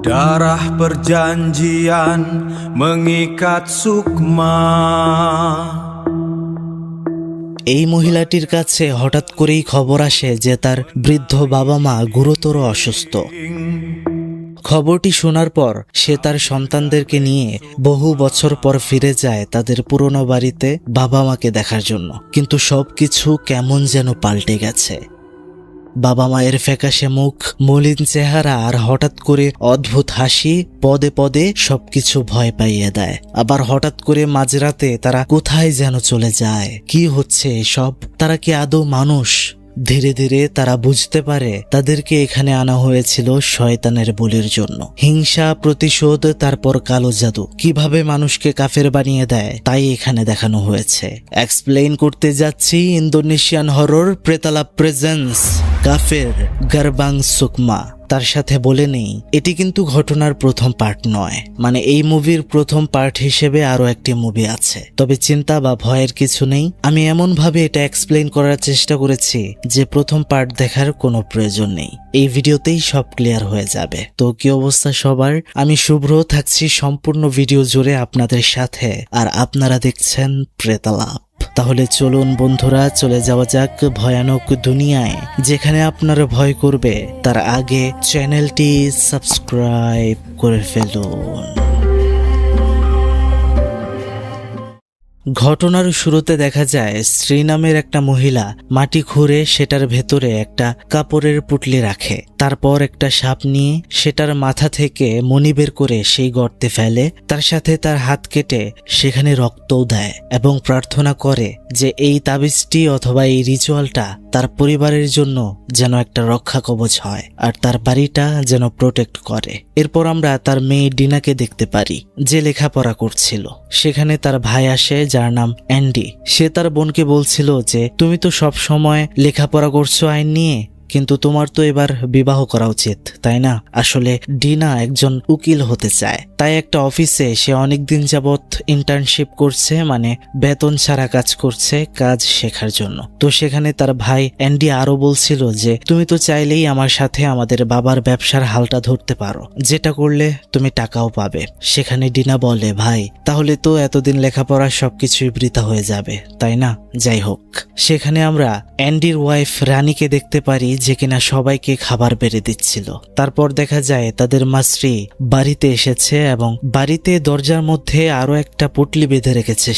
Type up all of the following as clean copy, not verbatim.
Darah perjanjian mengikat Sukma। এই মহিলাটির কাছে হঠাৎ করেই খবর আসে যে তার বৃদ্ধ বাবা মা গুরুতর অসুস্থ। খবরটি শোনার পর সে তার সন্তানদেরকে নিয়ে বহু বছর পর ফিরে যায় তাদের পুরনো বাড়িতে বাবা মাকে দেখার জন্য। কিন্তু সবকিছু কেমন যেন পাল্টে গেছে। বাবা মায়ের ফ্যাকাশে মুখ, মলিন চেহারা আর হঠাৎ করে অদ্ভুত হাসি পদে পদে সবকিছু ভয় পাইয়ে দেয়। আবার হঠাৎ করে মাঝরাতে তারা কোথায় যেন চলে যায়। কি হচ্ছে এসব? তারা কি আদৌ মানুষ? ধীরে ধীরে তারা বুঝতে পারে তাদেরকে এখানে আনা হয়েছিল শয়তানের বলির জন্য। হিংসা, প্রতিশোধ, তারপর কালো জাদু কিভাবে মানুষকে কাফের বানিয়ে দেয় তাই এখানে দেখানো হয়েছে। এক্সপ্লেইন করতে যাচ্ছি ইন্দোনেশিয়ান হরর প্রেতালাপ প্রেজেন্স কাফের গারবাং সুকমা। তার সাথে বলে নেই, এটি কিন্তু ঘটনার প্রথম পার্ট নয়। মানে এই মুভির প্রথম পার্ট হিসেবে আরো একটি মুভি আছে। তবে চিন্তা বা ভয়ের কিছু নেই। আমি এমন ভাবে এটা এক্সপ্লেইন করার চেষ্টা করেছি যে প্রথম পার্ট দেখার কোনো প্রয়োজন নেই। এই ভিডিওতেই সব ক্লিয়ার হয়ে যাবে। তো কি অবস্থা সবার? আমি শুভ্র থাকছি সম্পূর্ণ ভিডিও জুড়ে আপনাদের সাথে, আর আপনারা দেখছেন প্রেতালাপ। তাহলে চলুন বন্ধুরা, চলে যাওয়া যাক ভয়ানক দুনিয়ায়, যেখানে আপনারা ভয় করবে তার আগে চ্যানেলটি সাবস্ক্রাইব করে ফেলুন। ঘটনার শুরুতে দেখা যায় শ্রী নামের একটা মহিলা মাটি খুঁড়ে সেটার ভেতরে একটা কাপড়ের পুটলি রাখে। তারপর একটা সাপ নিয়ে সেটার মাথা থেকে মণি বের করে সেই গর্তে ফেলে। তার সাথে তার হাত কেটে সেখানে রক্তও দেয় এবং প্রার্থনা করে যে এই তাবিজটি অথবা এই রিচুয়ালটা তার পরিবারের জন্য যেন একটা রক্ষা কবচ হয় আর তার বাড়িটা যেন প্রোটেক্ট করে। এরপর আমরা তার মেয়ে ডিনাকে দেখতে পারি, যে লেখাপড়া করছিল। সেখানে তার ভাই আসে যার নাম অ্যান্ডি। সে তার বোনকে বলছিল যে তুমি তো সব সময় লেখাপড়া করছো আইন নিয়ে, কিন্তু তোমার তো এবার বিবাহ করা উচিত, তাই না? আসলে ডিনা একজন উকিল হতে চায়, তাই একটা অফিসে সে অনেকদিন যাবৎ ইন্টার্নশিপ করছে, মানে বেতন ছাড়া কাজ করছে কাজ শেখার জন্য। তো সেখানে তার ভাই অ্যান্ডি আরো বলছিল যে তুমি তো চাইলেই আমার সাথে আমাদের বাবার ব্যবসার হালটা ধরতে পারো, যেটা করলে তুমি টাকাও পাবে। সেখানে ডিনা বলে, ভাই তাহলে তো এতদিন লেখাপড়া সবকিছুই বৃথা হয়ে যাবে, তাই না? যাই হোক, সেখানে আমরা অ্যান্ডির ওয়াইফ রানীকে দেখতে পারি যে কিনা সবাইকে খাবার বেড়ে দিচ্ছিল। তারপর দেখা যায় তাদের মাস্রি বাড়িতে এসেছে এবং বাড়িতে দরজার মধ্যে আরো একটা পুটলি বেঁধে রেখেছে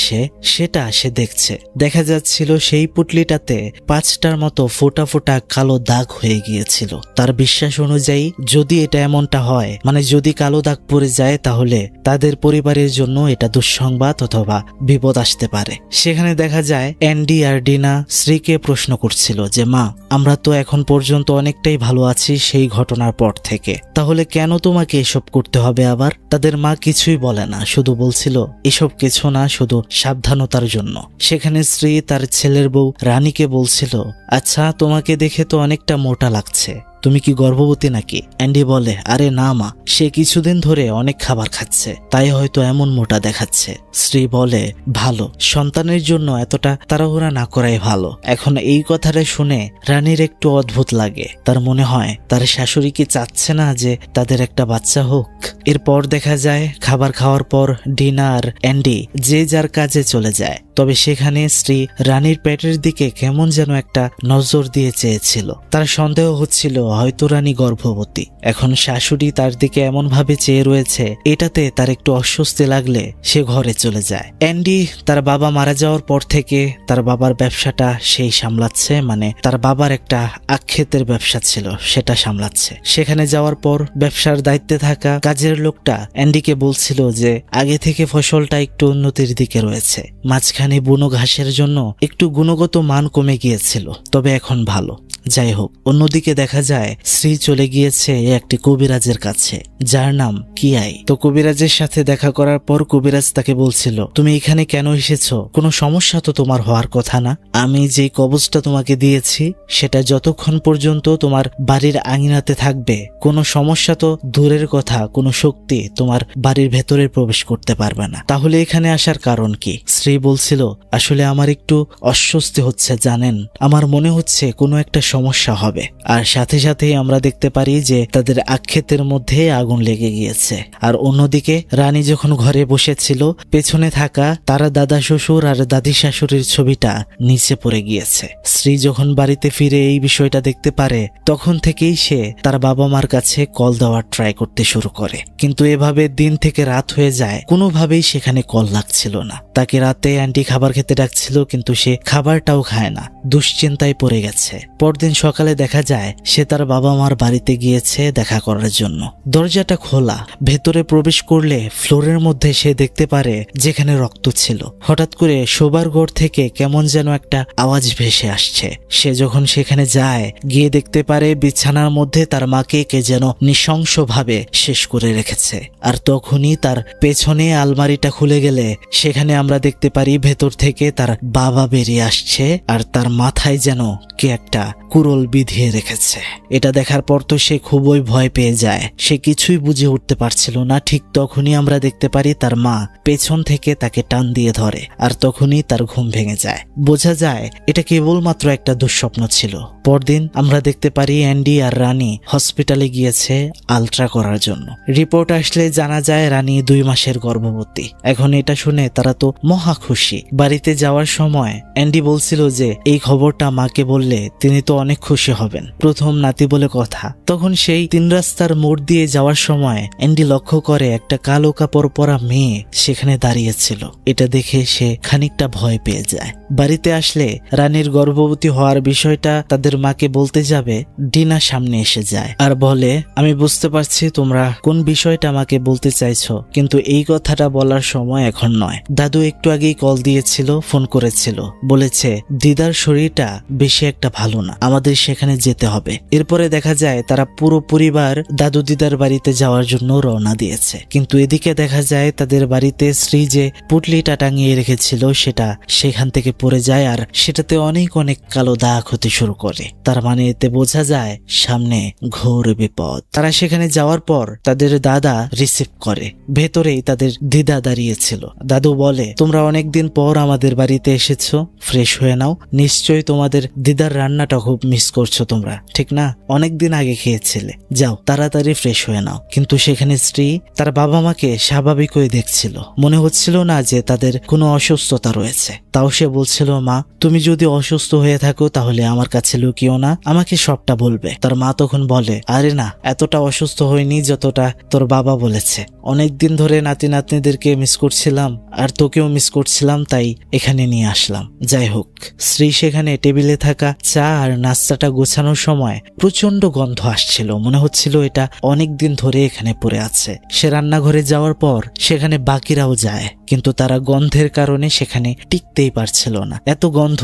সেটা সে দেখছে। দেখা যাচ্ছিল সেই পুটলিটাতে 5টার মতো ফোটা ফোটা কালো দাগ হয়ে গিয়েছিল। তার বিশ্বাস অনুযায়ী যদি এটা এমনটা হয়, মানে যদি কালো দাগ পড়ে যায়, তাহলে তাদের পরিবারের জন্য এটা দুঃসংবাদ অথবা বিপদ আসতে পারে। সেখানে দেখা যায় অ্যান্ডি আর ডিনা শ্রীকে প্রশ্ন করছিল যে মা, আমরা তো এখন পর্যন্ত অনেকটাই ভালো আছি সেই ঘটনার পর থেকে, তাহলে কেন তোমাকে এসব করতে হবে আবার? তাদের মা কিছুই বলে না, শুধু বলছিল এসব কিছু না, শুধু সাবধানতার জন্য। সেখানে শ্রী তার ছেলের বউ রানীকে বলছিল, আচ্ছা তোমাকে দেখে তো অনেকটা মোটা লাগছে, তুমি কি গর্ভবতী নাকি? অ্যান্ডি বলে, আরে না মা, সে কিছুদিন ধরে অনেক খাবার খাচ্ছে, তাই হয়তো এমন মোটা দেখাচ্ছে। শ্রী বলে, ভালো, সন্তানের জন্য এতটা তাড়াহুড়া না করাই ভালো। এখন এই কথাটা শুনে রানীর একটু অদ্ভুত লাগে। তার মনে হয় তার শাশুড়ি কি চাচ্ছে না যে তাদের একটা বাচ্চা হোক। এরপর দেখা যায় খাবার খাওয়ার পর ডিনা আর অ্যান্ডি যে যার কাজে চলে যায়। তবে সেখানে শ্রী রানীর পেটের দিকে কেমন যেন একটা নজর দিয়ে চেয়েছিল। তার সন্দেহ হচ্ছিল হয়তো রানী গর্ভবতী। এখন শাশুড়ি তার দিকে এমন ভাবে চেয়ে রয়েছে, এটাতে তার একটু অস্বস্তি লাগলে সে ঘরে চলে যায়। অ্যান্ডি তার বাবা মারা যাওয়ার পর থেকে তার বাবার ব্যবসাটা সেই সামলাচ্ছে, মানে তার বাবার একটা আখেতের ব্যবসা ছিল সেটা সামলাচ্ছে। সেখানে যাওয়ার পর ব্যবসার দায়িত্বে থাকা কাজের লোকটা অ্যান্ডিকে বলছিল যে আগে থেকে ফসলটা একটু উন্নতির দিকে রয়েছে, মাঝখানে বুনো ঘাসের জন্য একটু গুণগত মান কমে গিয়েছিল, তবে এখন ভালো। যাই হোক, অন্যদিকে দেখা যায় শ্রী চলে গিয়েছে একটি কবিরাজের কাছে যার নাম কিয়াই। তো কবিরাজের সাথে দেখা করার পর কবিরাজ তাকে বলছিল, তুমি এখানে কেন এসেছো? কোনো সমস্যা তো তোমার হওয়ার কথা না। আমি যে কবজটা তোমাকে দিয়েছি সেটা যতক্ষণ পর্যন্ত তোমার বাড়ির আঙিনাতে থাকবে, কোনো সমস্যা তো দূরের কথা, কোনো শক্তি তোমার বাড়ির ভেতরে প্রবেশ করতে পারবে না। তাহলে এখানে আসার কারণ কি? শ্রী বলছিল, আসলে আমার একটু অস্বস্তি হচ্ছে জানেন, আমার মনে হচ্ছে কোনো একটা সমস্যা হবে। আর সাথে সাথেই আমরা দেখতে পারি যে তাদের আক্ষেতের মধ্যে আগুন লেগে গিয়েছে। আর অন্যদিকে রানী যখন ঘরে বসেছিল, পেছনে থাকা তার দাদা শ্বশুর আর দাদি শাশুড়ির ছবিটা নিচে পড়ে গিয়েছে। স্ত্রী যখন বাড়িতে ফিরে এই বিষয়টা দেখতে পারে, তখন থেকেই সে তার বাবা মার কাছে কল দেওয়ার ট্রাই করতে শুরু করে। কিন্তু এভাবে দিন থেকে রাত হয়ে যায়, কোনোভাবেই সেখানে কল লাগছিল না। তাকে রাতে আন্টি খাবার খেতে ডাকছিল, কিন্তু সে খাবারটাও খায় না, দুশ্চিন্তায় পড়ে গেছে। পরদিন সকালে দেখা যায় সে তার বাবা মার বাড়িতে গিয়েছে দেখা করার জন্য। দরজাটা খোলা, ভেতরে প্রবেশ করলে ফ্লোরের মধ্যে সে দেখতে পারে যেখানে রক্ত ছিল। হঠাৎ করে শোবার ঘর থেকে কেমন যেন একটা আওয়াজ ভেসে আসছে। সে যখন সেখানে যায়, গিয়ে দেখতে পারে বিছানার মধ্যে তার মাকে কে যেন নৃশংসভাবে শেষ করে রেখেছে। আর তখনই তার পেছনে আলমারিটা খুলে গেলে সেখানে আমরা দেখতে পারি ভেতর থেকে তার বাবা বেরিয়ে আসছে, আর তার মাথায় যেন কে একটা কুড়োল বিধিয়ে রেখেছে। এটা দেখার পর তো সে খুবই ভয় পেয়ে যায়, সে কিছুই বুঝে উঠতে পারছিল না। ঠিক তখনই আমরা দেখতে পারি তার মা পেছন থেকে তাকে টান দিয়ে ধরে, আর তখনই তার ঘুম ভেঙে যায়। বোঝা যায় এটা কেবলমাত্র একটা দুঃস্বপ্ন ছিল। পরদিন আমরা দেখতে পারি অ্যান্ডি আর রানী হসপিটালে গিয়েছে আলট্রা করার জন্য। রিপোর্ট আসলে জানা যায় রানী 2 মাসের গর্ভবতী। এখন এটা শুনে তারা তো মহা খুশি। বাড়িতে যাওয়ার সময় অ্যান্ডি বলছিল যে এই খবরটা মাকে বললে তিনি তো অনেক খুশি হবেন, প্রথম নাতি বলে কথা। তখন সেই 3 রাস্তার মোড় দিয়ে যাওয়ার সময় অ্যান্ডি লক্ষ্য করে একটা কালো কাপড় পরা মেয়ে সেখানে দাঁড়িয়েছিল। এটা দেখে সে খানিকটা ভয় পেয়ে যায়। বাড়িতে আসলে রানীর গর্ভবতী হওয়ার বিষয়টা তাদের মাকে বলতে যাবে, ডিনা সামনে এসে যায় আর বলে, আমি বুঝতে পারছি তোমরা কোন বিষয়টা আমাকে বলতে চাইছো, কিন্তু এই কথাটা বলার সময় এখন নয়। দাদু একটু আগেই কল দিয়েছিল, ফোন করেছিল, বলেছে দিদার শরীরটা বেশি একটা ভালো না, আমাদের সেখানে যেতে হবে। এরপরে দেখা যায় তারা পুরো পরিবার দাদু দিদার বাড়িতে যাওয়ার জন্য রওনা দিয়েছে। কিন্তু এদিকে দেখা যায় তাদের বাড়িতে শ্রী যে পুটলিটা টাঙিয়ে রেখেছিল সেটা সেখান থেকে পড়ে যায়, আর সেটাতে অনেক অনেক কালো দাগ হতে শুরু করে। তার মানে এতে বোঝা যায় সামনে ঘোর বিপদ। তারা সেখানে যাওয়ার পর তাদের দাদা রিসিভ করে। ভেতরেই তাদের দিদা দাঁড়িয়েছিল। দাদু বলে, তোমরা অনেকদিন পর আমাদের বাড়িতে এসেছো, ফ্রেশ হয়ে নাও। নিশ্চয়ই তোমাদের দিদার রান্নাটা খুব মিস করছো তোমরা, ঠিক না? অনেকদিন আগে খেয়েছিলে, যাও তাড়াতাড়ি ফ্রেশ হয়ে নাও। কিন্তু সেখানে স্ত্রী তার বাবা মাকে স্বাভাবিক হয়ে দেখছিল, মনে হচ্ছিল না যে তাদের কোনো অসুস্থতা রয়েছে। তাও সে বলছিল, মা তুমি যদি অসুস্থ হয়ে থাকো তাহলে আমার কাছে লুকিও না, আমাকে সবটা বলবে। তার মা তখন বলে, আরে না, এতটা অসুস্থ হয়নি যতটা তোর বাবা বলেছে। অনেকদিন ধরে নাতি নাতনিদেরকে মিস করছিলাম, আর তোকেও মিস করছিলাম, তাই এখানে নিয়ে আসলাম। যাই হোক, স্ত্রী সেখানে টেবিলে থাকা চা আর নাস্তাটা গোছানোর সময় প্রচন্ড গন্ধ আসছিল, মনে হচ্ছিল এটা অনেকদিন ধরে এখানে পড়ে আছে। সে রান্নাঘরে যাওয়ার পর সেখানে বাকিরাও যায়, কিন্তু তারা গন্ধের কারণে সেখানে টিকতেই পারছিল না। এত গন্ধ,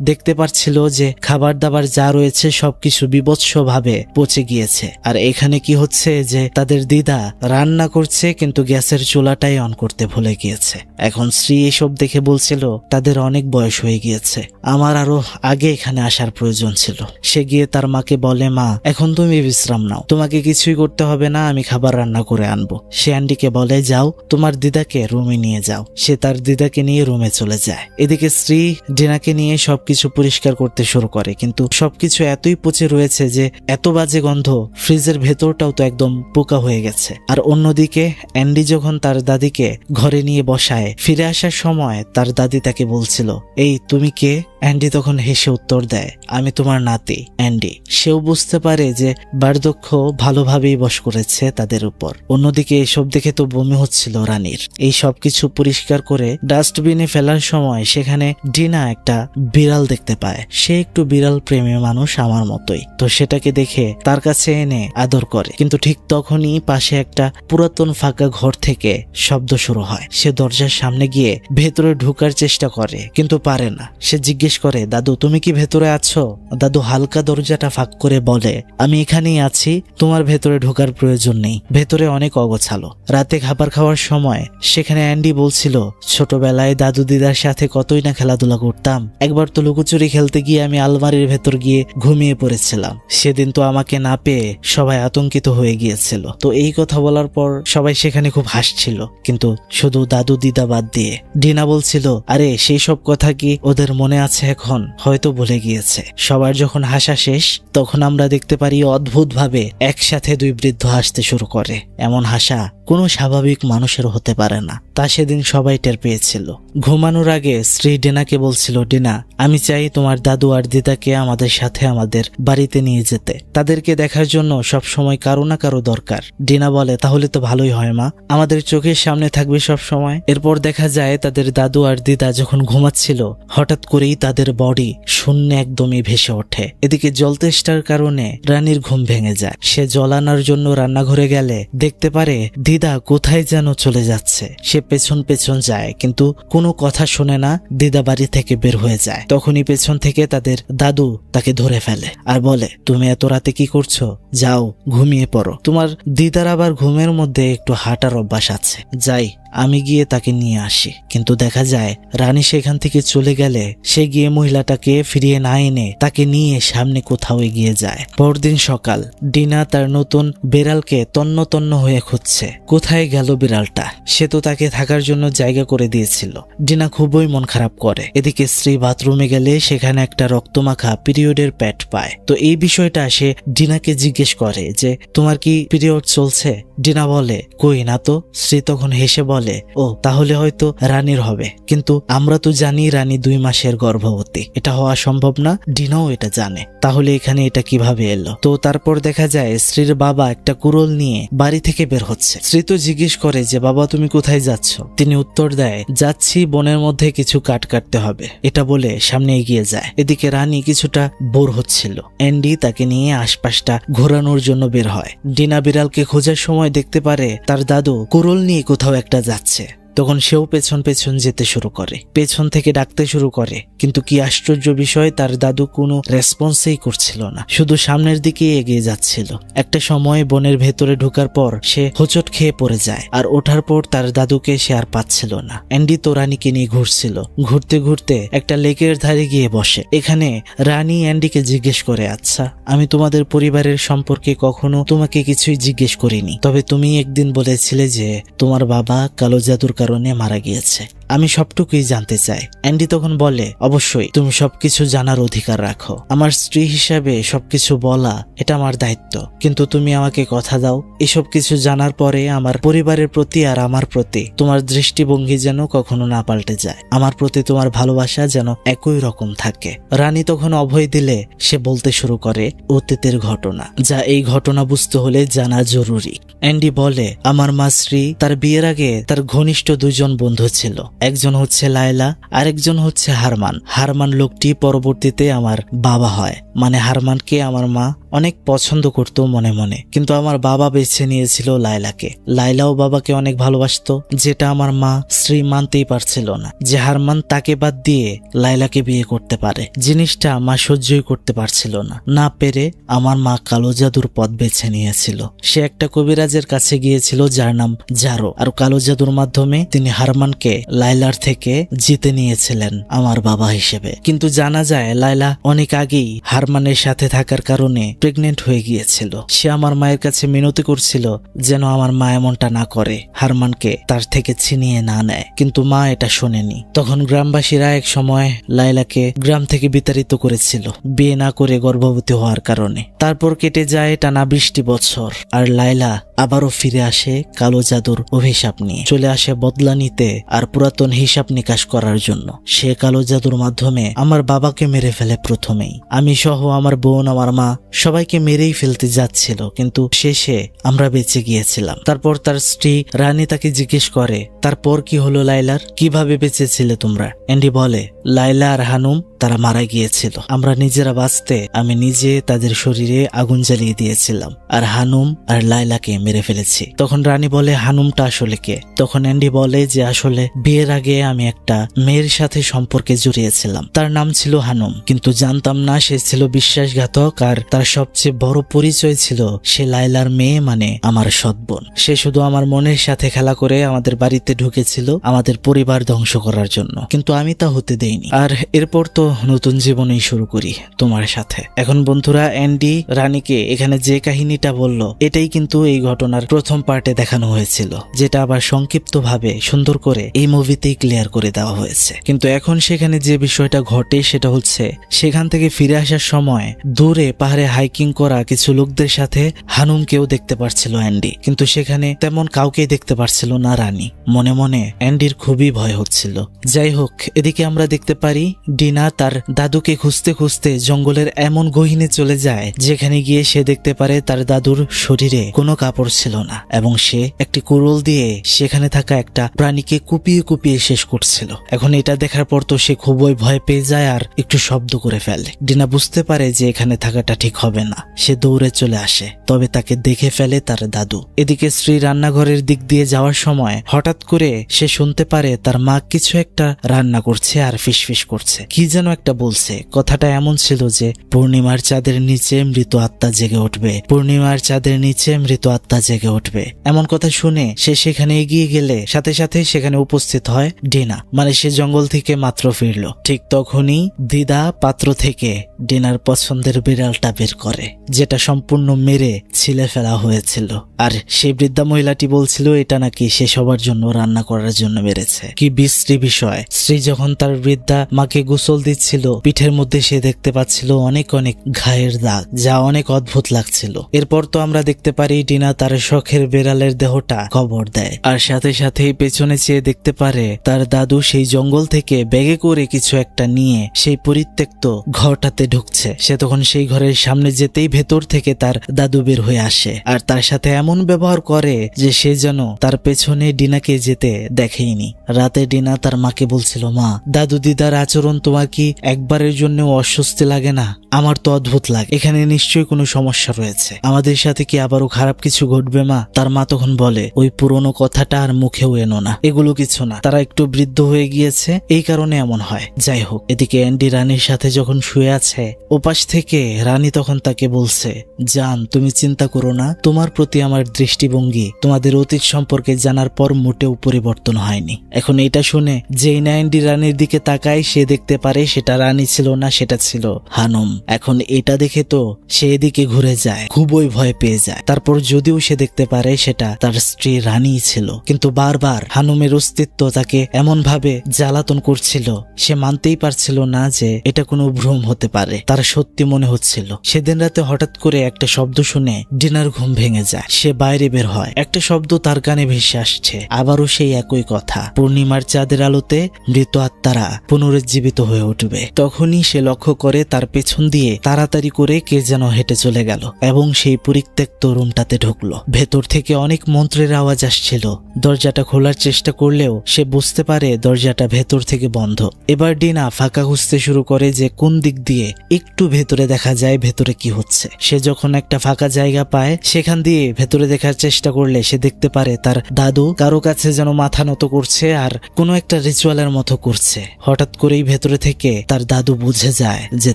দেখতে পারছিল যে খাবার দাবার যা রয়েছে সবকিছু বিভৎস ভাবে পচে গিয়েছে। আর এখানে কি হচ্ছে যে তাদের দিদা রান্না করছে কিন্তু গ্যাসের চুলাটাই অন করতে ভুলে গিয়েছে। এখন স্ত্রী এসব দেখে বলছিল, তাদের অনেক বয়স হয়ে গিয়েছে, আমার আরো আগে এখানে আসার প্রয়োজন ছিল। সে গিয়ে তার মাকে বলে, মা এখন তুমি বিশ্রাম নাও, তোমাকে কিছুই করতে হবে না, আমি খাবার রান্না করে আনবো। সে আন্টিকে বলে, যাও তোমার দিদাকে রুমে নিয়ে যাও। সে তার দিদাকে নিয়ে রুমে চলে যায়। এদিকে স্ত্রী ডিনাকে নিয়ে সবকিছু পরিষ্কার করতে শুরু করে, কিন্তু সবকিছু এতই পচে রয়েছে যে এত বাজে গন্ধ, ফ্রিজের ভেতরটাও তো একদম পোকা হয়ে গেছে। আর অন্যদিকে অ্যান্ডি যখন তার দাদিকে ঘরে নিয়ে বসায়, ফিরে আসার সময় তার দাদি তাকে বলছিল, এই তুমি কে? অ্যান্ডি তখন হেসে উত্তর দেয়, আমি তোমার নাতি অ্যান্ডি। সেও বুঝতে পারে যে বার্ধক্য ভালোভাবেই বশ করেছে তাদের উপর। অন্যদিকে এসব দেখে তো বমি হচ্ছিল রানীর। এই সবকিছু পরিষ্কার করে ডাস্টবিনে ফেলার সময় সেখানে ডিনা একটা বিড়াল দেখতে পায়। সে একটু বিড়াল প্রেমী মানুষ আমার মতোই, তো সেটাকে দেখে তার কাছে এনে আদর করে। কিন্তু ঠিক তখনই পাশে একটা পুরাতন ফাঁকা ঘর থেকে শব্দ শুরু হয়। সে দরজার সামনে গিয়ে ভেতরে ঢোকার চেষ্টা করে, কিন্তু পারে না। সে জিজ্ঞেস করে, দাদু তুমি কি ভেতরে আছো? দাদু হালকা দরজাটা ফাঁক করে বলে, আমি এখানেই আছি, তোমার ভেতরে ঢোকার প্রয়োজন নেই, ভেতরে অনেক অগোছালো। রাতে খাবার খাওয়ার সময় সেখানে অ্যান্ডি বলছিল, ছোটবেলায় দাদু দিদার সাথে কতই না খেলাধুলা করতাম। একবার তো লুকোচুরি খেলতে গিয়ে আমি আলমারির ভেতর গিয়ে ঘুমিয়ে পড়েছিলাম। সেদিন তো আমাকে না পেয়ে সবাই আতঙ্কিত হয়ে গিয়েছিল। তো এই কথা বলার পর সবাই সেখানে খুব হাসছিল, কিন্তু শুধু দাদু দিদা বাদ দিয়ে। ডিনা বলছিল, আরে সেই সব কথা কি ওদের মনে আছে কাছে এখন হয়তো ভুলে গিয়েছে। সবার যখন হাসা শেষ তখন আমরা দেখতে পারি অদ্ভুতভাবে একসাথে দুই বৃদ্ধ হাসতে শুরু করে। এমন হাসা কোনো স্বাভাবিক মানুষের হতে পারে না, তা সেদিন সবাই টের পেয়েছিল। ঘুমানোর আগে স্ত্রী ডিনাকে বলছিল, ডিনা, আমি চাই তোমার দাদু আর দিদাকে আমাদের সাথে আমাদের বাড়িতে নিয়ে যেতে। তাদেরকে দেখার জন্য সব সময় কারো না কারো দরকার। ডিনা বলে, তাহলে তো ভালোই হয় মা, আমাদের চোখের সামনে থাকবে সব সময়। এরপর দেখা যায় তাদের দাদু আর দিদা যখন ঘুমাচ্ছিল হঠাৎ করেই তাদের বডি শূন্য একদমই ভেসে ওঠে। এদিকে জলতেষ্টার কারণে রানীর ঘুম ভেঙে যায়। সে জল আনার জন্য রান্নাঘরে গেলে দেখতে পারে দিদা কোথায় যেন চলে যাচ্ছে। সে পেছন পেছন যায় কিন্তু কোনো কথা শোনে না। দিদা বাড়ি থেকে বের হয়ে যায়। তখনই পেছন থেকে তাদের দাদু তাকে ধরে ফেলে আর বলে, তুমি এত রাতে কি করছো? যাও ঘুমিয়ে পড়ো। তোমার দিদার আবার ঘুমের মধ্যে একটু হাঁটার অভ্যাস আছে, যাই আমি গিয়ে তাকে নিয়ে আসি। কিন্তু দেখা যায় রানী সেখান থেকে চলে গেলে সে গিয়ে মহিলাটাকে ফিরিয়ে না এনে তাকে নিয়ে সামনে কোথাও এগিয়ে যায়। পরদিন সকাল, ডিনা তার নতুন বিড়ালকে তন্ন তন্ন হয়ে খুঁজছে। কোথায় গেল বিড়ালটা? সে তো তাকে থাকার জন্য জায়গা করে দিয়েছিল। ডিনা খুবই মন খারাপ করে। এদিকে স্ত্রী বাথরুমে গেলে সেখানে একটা রক্তমাখা পিরিয়ডের প্যাড পায়। তো এই বিষয়টা সে ডিনাকে জিজ্ঞেস করে যে, তোমার কি পিরিয়ড চলছে? ডিনা বলে, কই না তো। স্ত্রী তখন হেসে বলে, ও তাহলে হয়তো রানীর হবে, কিন্তু আমরা তো জানি রানী 2 মাসের গর্ভবতী, এটা হওয়া সম্ভব না। ডিনাও এটা জানে, তাহলে এখানে এটা কিভাবে এলো? তো তারপর দেখা যায় স্ত্রীর বাবা একটা কুড়োল নিয়ে বাড়ি থেকে বের হচ্ছে। স্ত্রী তো জিজ্ঞেস করে যে, বাবা তুমি কোথায় যাচ্ছ? তিনি উত্তর দেয়, যাচ্ছি বনের মধ্যে কিছু কাঠ কাটতে হবে। এটা বলে সামনে এগিয়ে যায়। এদিকে রানী কিছুটা বোর হচ্ছিল। অ্যান্ডি তাকে নিয়ে আশপাশটা ঘোরানোর জন্য বের হয়। ডিনা বিড়ালকে খোঁজার সময় দেখতে পারে তার দাদু কুড়োল নিয়ে কোথাও একটা যাচ্ছে। তখন সেও পেছন পেছন যেতে শুরু করে, পেছন থেকে ডাকতে শুরু করে। কিন্তু কি আশ্চর্য বিষয়, তার দাদু কোনো রেসপন্সই করছিল না, শুধু সামনের দিকে এগিয়ে যাচ্ছিল। একটা সময় বনের ভেতরে ঢোকার পর সে হোঁচট খেয়ে পড়ে যায়, আর ওঠার পর তার দাদুকে সে আর পাচ্ছিল না। অ্যান্ডি তো রানীকে নিয়ে ঘুরছিল। ঘুরতে ঘুরতে একটা লেকের ধারে গিয়ে বসে। এখানে রানী অ্যান্ডিকে জিজ্ঞেস করে, আচ্ছা আমি তোমাদের পরিবারের সম্পর্কে কখনো তোমাকে কিছুই জিজ্ঞেস করিনি, তবে তুমি একদিন বলেছিলে যে তোমার বাবা কালো জাদুর কারণে মারা গিয়েছে। আমি সবটুকুই জানতে চাই। অ্যান্ডি তখন বলে, অবশ্যই, তুমি সবকিছু জানার অধিকার রাখো। আমার স্ত্রী হিসাবে সবকিছু বলা এটা আমার দায়িত্ব, কিন্তু তুমি আমাকে কথা দাও এসব কিছু জানার পরে আমার পরিবারের প্রতি আর আমার প্রতি তোমার দৃষ্টিভঙ্গি যেন কখনো না পাল্টে যায়। আমার প্রতি তোমার ভালোবাসা যেন একই রকম থাকে। রানী তখন অভয় দিলে সে বলতে শুরু করে অতীতের ঘটনা, যা এই ঘটনা বুঝতে হলে জানা জরুরি। অ্যান্ডি বলে, আমার মা শ্রী তার বিয়ের আগে তার ঘনিষ্ঠ 2 জন বন্ধু ছিল। একজন হচ্ছে লায়লা, আরেকজন হচ্ছে হারমান। হারমান লোকটি পরবর্তীতে আমার বাবা হয়। মানে হারমানকে আমার মা অনেক পছন্দ করতো মনে মনে, কিন্তু আমার বাবা বেছে নিয়েছিল লায়লাকে। লায়লাও বাবাকে অনেক ভালোবাসতো, যেটা আমার মা শ্রী মানতেই পারছিল না যে হারমান তাকে বাদ দিয়ে লায়লাকে বিয়ে করতে পারে। জিনিসটা মা সহ্যই করতে পারছিল না। না পেরে আমার মা কালো জাদুর পথ বেছে নিয়েছিল। সে একটা কবিরাজের কাছে গিয়েছিল যার নাম জারো, আর কালো জাদুর মাধ্যমে তিনি হারমানকে লায়লার থেকে জিতে নিয়েছিলেন আমার বাবা হিসেবে। কিন্তু জানা যায় লায়লা অনেক আগেই হারমানের সাথে থাকার কারণে প্রেগনেন্ট হয়ে গিয়েছিল। সে আমার মায়ের কাছে মিনতি করছিল যেন আমার মা এমনটা না করে, হারমানকে তার থেকে ছিনিয়ে না নেয়, কিন্তু মা এটা শোনেনি। তখন গ্রামবাসীরা এক সময় লায়লাকে গ্রাম থেকে বিতাড়িত করেছিল বিয়ে না করে গর্ভবতী হওয়ার কারণে। তারপর কেটে যায় টানা 20টি বছর, আর লায়লা আবারও ফিরে আসে কালো জাদুর অভিশাপ নিয়ে। চলে আসে বদলা নিতে আর পুরাতন হিসাব নিকাশ করার জন্য। সে কালো জাদুর মাধ্যমে আমার বাবাকে মেরে ফেলে প্রথমেই। আমি সহ আমার বোন, আমার মা সবাইকে মেরেই ফেলতে যাচ্ছিল, কিন্তু শেষে আমরা বেঁচে গিয়েছিলাম। তারপর তার স্ত্রী রানী তাকে জিজ্ঞেস করে, তারপর কি হলো লায়লার? কিভাবে বেঁচেছিলে তোমরা? অ্যান্ডি বলে, লায়লা আর হানুম তারা মারা গিয়েছিল। আমরা নিজেরা বাঁচতে আমি নিজে তাদের শরীরে আগুন জ্বালিয়ে দিয়েছিলাম, আর হানুম আর লায়লাকে মেরে ফেলেছি। তখন রানী বলে, হানুমটা আসলে কে? তখন অ্যান্ডি বলে যে আসলে বিয়ের আগে আমি একটা মেয়ের সাথে সম্পর্কে জড়িয়েছিলাম, তার নাম ছিল হানুম, কিন্তু জানতাম না সে ছিল বিশ্বাসঘাতক, আর তার সবচেয়ে বড় পরিচয় ছিল সে লায়লার মেয়ে, মানে আমার সৎ বোন। সে শুধু আমার মনের সাথে খেলা করে আমাদের বাড়িতে ঢুকেছিল আমাদের পরিবার ধ্বংস করার জন্য, কিন্তু আমি তা হতে দেইনি। আর এরপর তো নতুন জীবনেই শুরু করি তোমার সাথে। এখন বন্ধুরা, অ্যান্ডি রানীকে এখানে যে কাহিনীটা বলল এটাই কিন্তু এই ঘটনার প্রথম পার্টে দেখানো হয়েছিল, যেটা আবার সংক্ষিপ্তভাবে সুন্দর করে এই মুভিতেই ক্লিয়ার করে দেওয়া হয়েছে। কিন্তু এখন সেখানে যে বিষয়টা ঘটে সেটা হচ্ছে, সেখান থেকে ফিরে আসার সময় দূরে পাহাড়ে হাইকিং করা কিছু লোকদের সাথে হানুমকেও দেখতে পারছিল অ্যান্ডি, কিন্তু সেখানে তেমন কাউকেই দেখতে পারছিল না রানী। মনে মনে অ্যান্ডির খুবই ভয় হচ্ছিল। যাই হোক, এদিকে আমরা দেখতে পারি ডিনা তার দাদুকে খুঁজতে খুঁজতে জঙ্গলের এমন গহীনে চলে যায় যেখানে গিয়ে সে দেখতে পারে তার দাদুর শরীরে কোনো কাপড় ছিল না, এবং সে একটি কুড়োল দিয়ে সেখানে থাকা একটা প্রাণীকে কুপিয়ে কুপিয়ে শেষ করছিল। এখন এটা দেখার পর তো সে খুবই ভয় পেয়ে যায় আর একটু শব্দ করে ফেলে। ডিনা বুঝতে পারে যে এখানে থাকাটা ঠিক হবে না, সে দৌড়ে চলে আসে, তবে তাকে দেখে ফেলে তার দাদু। এদিকে স্ত্রী রান্নাঘরের দিক দিয়ে যাওয়ার সময় হঠাৎ করে সে শুনতে পারে তার মা কিছু একটা রান্না করছে আর ফিসফিস করছে, কি যেন একটা বলছে। কথাটা এমন ছিল যে পূর্ণিমার চাঁদের নিচে মৃত আত্মা জেগে উঠবে, পূর্ণিমার চাঁদের নিচে মৃত আত্মা জেগে উঠবে। এমন কথা শুনে সে সেখানে এগিয়ে গেলে সাথে সাথে সেখানে উপস্থিত হয় ডিনা, মানে সে জঙ্গল থেকে মাত্র ফিরল। ঠিক তখনই দিদা পাত্র থেকে ডিনার পছন্দের বিড়ালটা বের করে, যেটা সম্পূর্ণ মেরে ছিলে ফেলা হয়েছিল। আর সেই বৃদ্ধা মহিলাটি বলছিল এটা নাকি সে সবার জন্য রান্না করার জন্য মেরেছে। কি বিশ্রী বিষয়! স্ত্রী যখন তার বৃদ্ধা মাকে গোসল দিচ্ছিল, পিঠের মধ্যে সে দেখতে পাচ্ছিল অনেক অনেক ঘায়ের দাগ, যা অনেক অদ্ভুত লাগছিল। এরপর তো আমরা দেখতে পারি ডিনা তার শখের বিড়ালের দেহটা কবর দেয়, আর সাথে সাথেই পেছনে চেয়ে দেখতে পারে তার দাদু সেই জঙ্গল থেকে ব্যাগে করে কিছু একটা নিয়ে সেই পরিত্যক্ত ঘরটাতে ঢুকছে। সে তখন সেই ঘরের সামনে যেতেই ভেতর থেকে তার দাদু বের হয়ে আসে, আর তার সাথে এমন ব্যবহার করে যে সে যেন তার পেছনে ডিনাকে যেতে দেখেইনি। রাতে ডিনা তার মাকে বলছিল, মা, দাদু দিদার আচরণ তোমার কি একবারের জন্য অস্বস্তি লাগে না? আমার তো অদ্ভুত লাগে, এখানে নিশ্চয়ই কোনো সমস্যা রয়েছে, আমাদের সাথে কি আবারও খারাপ কিছু ঘটবে মা? তার মা তখন বলে, ওই পুরনো কথাটা আর মুখেও এনো না, এগুলো কিছু না, তারা একটু বৃদ্ধ হয়ে গিয়েছে, এই কারণে এমন হয়। যাই হোক, এদিকে অ্যান্ডি রানীর সাথে যখন শুয়ে আছে, ওপাশ থেকে রানী তখন তাকে বলছে, জান, তুমি চিন্তা করো না, তোমার প্রতি আমার দৃষ্টিভঙ্গি তোমাদের অতীত সম্পর্কে জানার পর মোটেও পরিবর্তন হয়নি। এখন এটা শুনে যেই না অ্যান্ডি রানীর দিকে তাকায়, সে দেখতে পারে সেটা রানী ছিল না, সেটা ছিল হানুম। এখন এটা দেখে তো সে এদিকে ঘুরে যায়, খুবই ভয় পেয়ে যায়। তারপর যদিও সে দেখতে পারে সেটা তার স্ত্রী রানী ছিল, কিন্তু বারবার হানুমের অস্তিত্ব তাকে এমন ভাবে জ্বালাতন করছিল, সে মানতেই পারছিল না যে এটা কোনো ভ্রম হতে পারে, তার সত্যি মনে হচ্ছিল। সেদিন রাতে হঠাৎ করে একটা শব্দ শুনে ডিনার ঘুম ভেঙে যায়। সে বাইরে বের হয়, একটা শব্দ তার কানে ভেসে আসছে, আবারও সেই একই কথা, পূর্ণিমার চাঁদের আলোতে মৃত আত্মারা পুনরুজ্জীবিত হয়ে উঠবে। তখনই সে লক্ষ্য করে তার পেছন দিয়ে তাড়াতাড়ি করে কে যেন হেঁটে চলে গেল এবং সেই পরিত্যক্ত রুমটাতে ঢুকলো। ভেতর থেকে অনেক মন্ত্রের আওয়াজ আসছিল। দরজাটা খোলার চেষ্টা করলেও সে বুঝতে পারে দরজাটা ভেতর থেকে বন্ধ। এবার ডিনা ফাঁকা খুঁজতে শুরু করে যে কোন দিক দিয়ে একটু ভেতরে দেখা যায় ভেতরে কি হচ্ছে। সে যখন একটা ফাঁকা জায়গা পায়, সেখান দিয়ে ভেতরে দেখার চেষ্টা করলে সে দেখতে পারে তার দাদু কারো কাছে যেন মাথা নত করছে আর কোনো একটা রিচুয়ালের মতো করছে। হঠাৎ করেই ভেতরে থেকে তার দাদু বুঝে যায় যে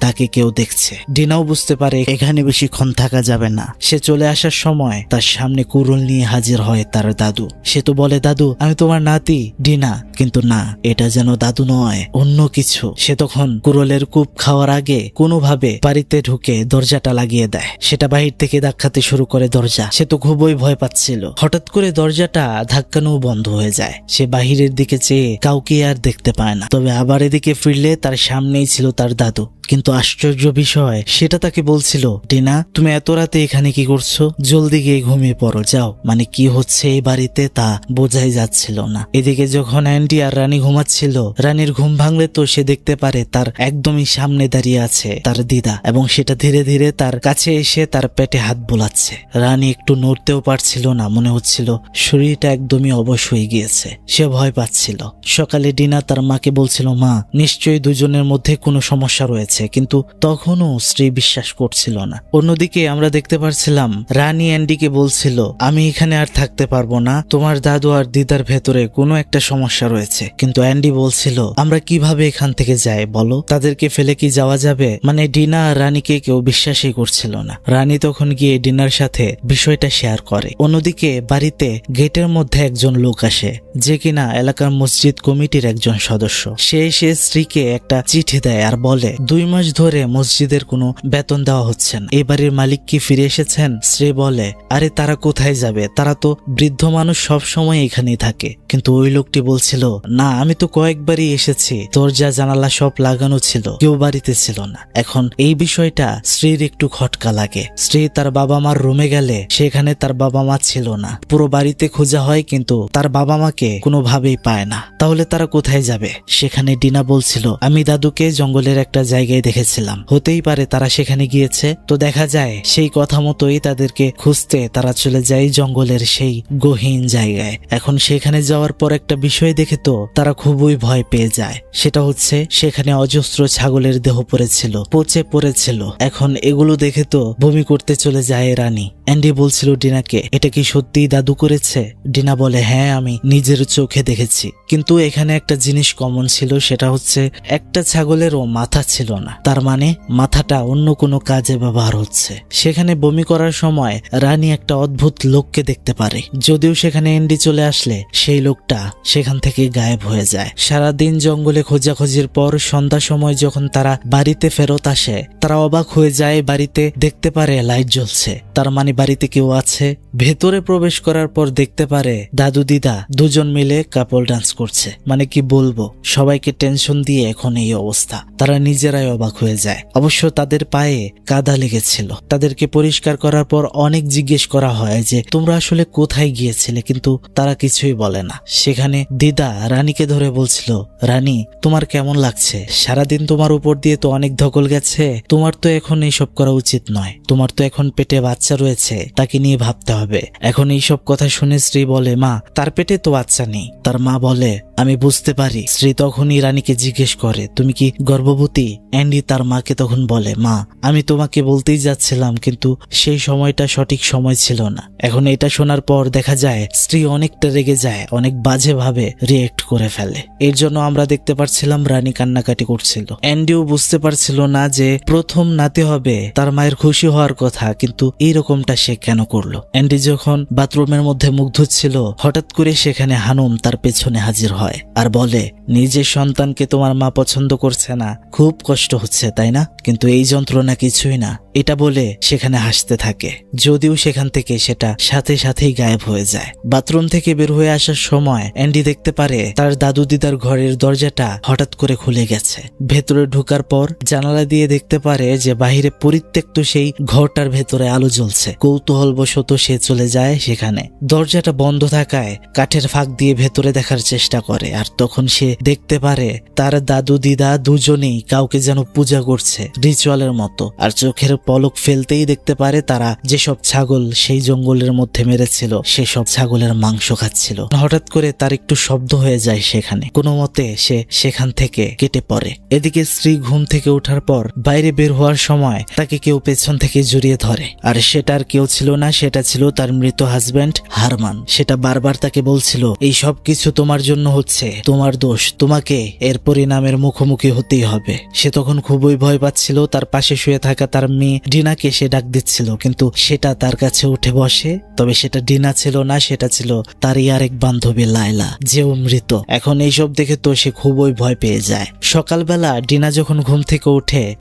তাকে কেউ দেখছে। ডিনাও বুঝতে পারে এখানে বেশিক্ষণ থাকা যাবে না। সে চলে আসার সময় তার সামনে কুড়ুল নিয়ে হাজির হয় তার দাদু। সে তো বলে, দাদু, আমি তোমার নাতি। ডিনা কিন্তু না, এটা যেন দাদু নয়, অন্য কিছু। সে তখন কুড়ুলের কূপ খাওয়ার আগে কোনোভাবে বাড়িতে ঢুকে দরজাটা লাগিয়ে দেয়। সেটা বাহির থেকে ধাক্কাতে শুরু করে দরজা। সে তো খুবই ভয় পাচ্ছিল। হঠাৎ করে দরজাটা ধাক্কানো বন্ধ হয়ে যায়। সে বাহিরের দিকে চেয়ে কাউকে আর দেখতে পায় না। তবে আবার এদিকে ফিরলে তার সামনেই ছিল তার দাদু। কিন্তু আশ্চর্য বিষয়, সেটা তাকে বলছিল, ডিনা, তুমি এত রাতে এখানে কি করছো? জলদি গিয়ে ঘুমিয়ে পড়ো, যাও। মানে কি হচ্ছে এই বাড়িতে তা বোঝাই যাচ্ছিল না। এদিকে যখন অ্যান্ডি আর রানী ঘুমাচ্ছিল, রানীর ঘুম ভাঙলে তো সে দেখতে পারে তার একদমই সামনে দাঁড়িয়ে আছে তার দিদা, এবং সেটা ধীরে ধীরে তার কাছে এসে তার পেটে হাত বোলাচ্ছে। রানী একটু নড়তেও পারছিল না, মনে হচ্ছিল শরীরটা একদমই অবশ হয়ে গিয়েছে। সে ভয় পাচ্ছিল। সকালে ডিনা তার মাকে বলছিল, মা, নিশ্চয়ই দুজনের মধ্যে কোনো সমস্যা রয়েছে, হয়েছে, কিন্তু তখনও স্ত্রী বিশ্বাস করছিল না। অন্যদিকে আমরা দেখতে পারছিলাম রানী অ্যান্ডিকে বলছিল, আমি এখানে আর থাকতে পারবো না, তোমার দাদু আর দিদার ভেতরে কোনো একটা সমস্যা রয়েছে। কিন্তু অ্যান্ডি বলছিল, আমরা কিভাবে এখান থেকে যাই বলো, তাদেরকে ফেলে কি যাওয়া যাবে? মানে ডিনা আর রানীকে কেউ বিশ্বাসই করছিল না। রানী তখন গিয়ে ডিনার সাথে বিষয়টা শেয়ার করে। অন্যদিকে বাড়িতে গেটের মধ্যে একজন লোক আসে, যে কিনা এলাকার মসজিদ কমিটির একজন সদস্য। সে এসে স্ত্রীকে একটা চিঠি দেয় আর বলে, 2 মাস ধরে মসজিদের কোনো বেতন দেওয়া হচ্ছে না, এই বাড়ির মালিক কি ফিরে এসেছেন? স্ত্রী বলে, আরে তারা কোথায় যাবে, তারা তো বৃদ্ধ মানুষ, সব সময় এখানেই থাকে। কিন্তু ওই লোকটি বলছিল, না আমি তো কয়েকবারই এসেছি, দরজা জানালা সব লাগানো ছিল, কেউ বাড়িতে ছিল না। এখন এই বিষয়টা স্ত্রীর একটু খটকা লাগে। স্ত্রী তার বাবা মার রুমে গেলে সেখানে তার বাবা মা ছিল না। পুরো বাড়িতে খোঁজা হয় কিন্তু তার বাবা মাকে কোনোভাবেই পায় না। তাহলে তারা কোথায় যাবে? সেখানে ডিনা বলছিল, আমি দাদুকে জঙ্গলের একটা জায়গায় দেখেছিলাম, হতেই পারে তারা সেখানে গিয়েছে। তো দেখা যায় সেই কথা মতোই তাদেরকে খুঁজতে তারা চলে যায় জঙ্গলের সেই গহীন জায়গায়। এখন সেখানে যাওয়ার পর একটা বিষয় দেখে তো তারা খুবই ভয় পেয়ে যায়। সেটা হচ্ছে সেখানে অজস্র ছাগলের দেহ পড়েছিল, পচে পড়েছিল। এখন এগুলো দেখে তো বমি করতে চলে যায় রানী। অ্যান্ডি বলছিল ডিনাকে, এটা কি সত্যি দাদু করেছে? ডিনা বলে, হ্যাঁ আমি নিজের চোখে দেখেছি। কিন্তু এখানে একটা জিনিস কমন ছিল, সেটা হচ্ছে একটা ছাগলেরও মাথা ছিল না। তার মানে মাথাটা অন্য কোনো কাজে ব্যবহার হচ্ছে। সেখানে বমি করার সময় রানী একটা অদ্ভুত লোককে দেখতে পারে। যদিও সেখানে অ্যান্ডি চলে আসলে সেই লোকটা সেখান থেকে গায়েব হয়ে যায়। সারাদিন জঙ্গলে খোঁজাখুঁজির পর সন্ধ্যা সময় যখন তারা বাড়িতে ফেরত আসে, তারা অবাক হয়ে যায়, বাড়িতে দেখতে পারে লাইট জ্বলছে। তার মানে বাড়িতে কেউ আছে। ভেতরে প্রবেশ করার পর দেখতে পারে দাদু দিদা দুজন মিলে কাপল ডান্স করছে। মানে কি বলবো, সবাইকে টেনশন দিয়ে এখন এই অবস্থা। তারা নিজেরাই অবাক হয়ে যায়। অবশ্য তাদের পায়ে কাদা লেগেছিল। তাদেরকে পরিষ্কার করার পর অনেক জিজ্ঞেস করা হয় যে তোমরা আসলে কোথায় গিয়েছিলে, কিন্তু তারা কিছুই বলে না। সেখানে দিদা রানীকে ধরে বলছিল, রানী তোমার কেমন লাগছে? সারাদিন তোমার উপর দিয়ে তো অনেক ধকল গেছে, তোমার তো এখন এইসব করা উচিত নয়, তোমার তো এখন পেটে বাচ্চা রয়েছে, তাকে নিয়ে ভাবতে হবে। এখন এইসব কথা শুনে স্ত্রী বলে, মা তার পেটে তো বাচ্চা নেই। তার মা বলে, আমি বুঝতে পারি। স্ত্রী তখনই রানীকে জিজ্ঞেস করে, তুমি কি গর্ভবতী? অ্যান্ডি তার মাকে তখন বলে, মা আমি তোমাকে বলতেই যাচ্ছিলাম, কিন্তু সেই সময়টা সঠিক সময় ছিল না। এখন এটা শোনার পর দেখা যায় স্ত্রী অনেকটা রেগে যায়, অনেক বাজে ভাবে রিয়েক্ট করে ফেলে। এর জন্য আমরা দেখতে পাচ্ছিলাম রানী কান্নাকাটি করছিল। অ্যান্ডিও বুঝতে পারছিল না যে প্রথম নাতি হবে, তার মায়ের খুশি হওয়ার কথা, কিন্তু এইরকমটা সে কেন করলো। অ্যান্ডি যখন বাথরুমের মধ্যে মুখ ধুচ্ছিল, হঠাৎ করে সেখানে হানুম তার পেছনে হাজির হয় আর বলে, নিজের সন্তানকে তোমার মা পছন্দ করছে না, খুব কষ্ট হচ্ছে তাই না? কিন্তু এই যন্ত্রণা কিছুই না, এটা বলে সেখানে হাসতে থাকে। যদিও সেখান থেকে সেটা সাথে সাথেই গায়েব হয়ে যায়। বাথরুম থেকে বের হয়ে আসার সময় অ্যান্ডি দেখতে পারে তার দাদু দিদার ঘরের দরজাটা হঠাৎ করে খুলে গেছে। ভেতরে ঢোকার পর জানালা দিয়ে দেখতে পারে যে বাহিরে পরিত্যক্ত সেই ঘরটার ভেতরে আলো জ্বলছে। কৌতূহলবশত সে চলে যায় সেখানে। দরজাটা বন্ধ থাকায় কাঠের ফাঁক দিয়ে ভেতরে দেখার চেষ্টা করে, আর তখন সে দেখতে পারে তার দাদু দিদা দুজনেই কাউকে যেন পূজা করছে রিচুয়ালের মতো। আর চোখের পলক ফেলতেই দেখতে পারে তারা যেসব ছাগল সেই জঙ্গলের মধ্যে মেরেছিল সেসব ছাগলের মাংস খাচ্ছিল। হঠাৎ করে তার একটু শব্দ হয়ে যায় সেখানে, কোনো মতে সে সেখান থেকে কেটে পড়ে। এদিকে স্ত্রী ঘুম থেকে ওঠার পর বাইরে বের হওয়ার সময় তাকে কেউ পেছন থেকে জড়িয়ে ধরে, আর সেটা আর কেউ ছিল না, সেটা ছিল তার মৃত হাজব্যান্ড হারমান। সেটা বারবার তাকে বলছিল, এই সব কিছু তোমার জন্য হচ্ছে, তোমার দোষ, তোমাকে এর পরিণামের মুখোমুখি হতেই হবে। সে তখন খুবই ভয় পাচ্ছিল। তার পাশে শুয়ে থাকা তার মেয়ে ডিনাকে সে ডাক দিচ্ছিল, কিন্তু সেটা তার কাছে উঠে বসে। তবে সেটা ডিনা ছিল না, সেটা ছিল তারই আরেক বান্ধবী লায়লা, যেও মৃত। এখন এইসব দেখে তো সে খুবই ভয় পেয়ে যায়। সকালবেলা ডিনা যখন ঘুম থেকে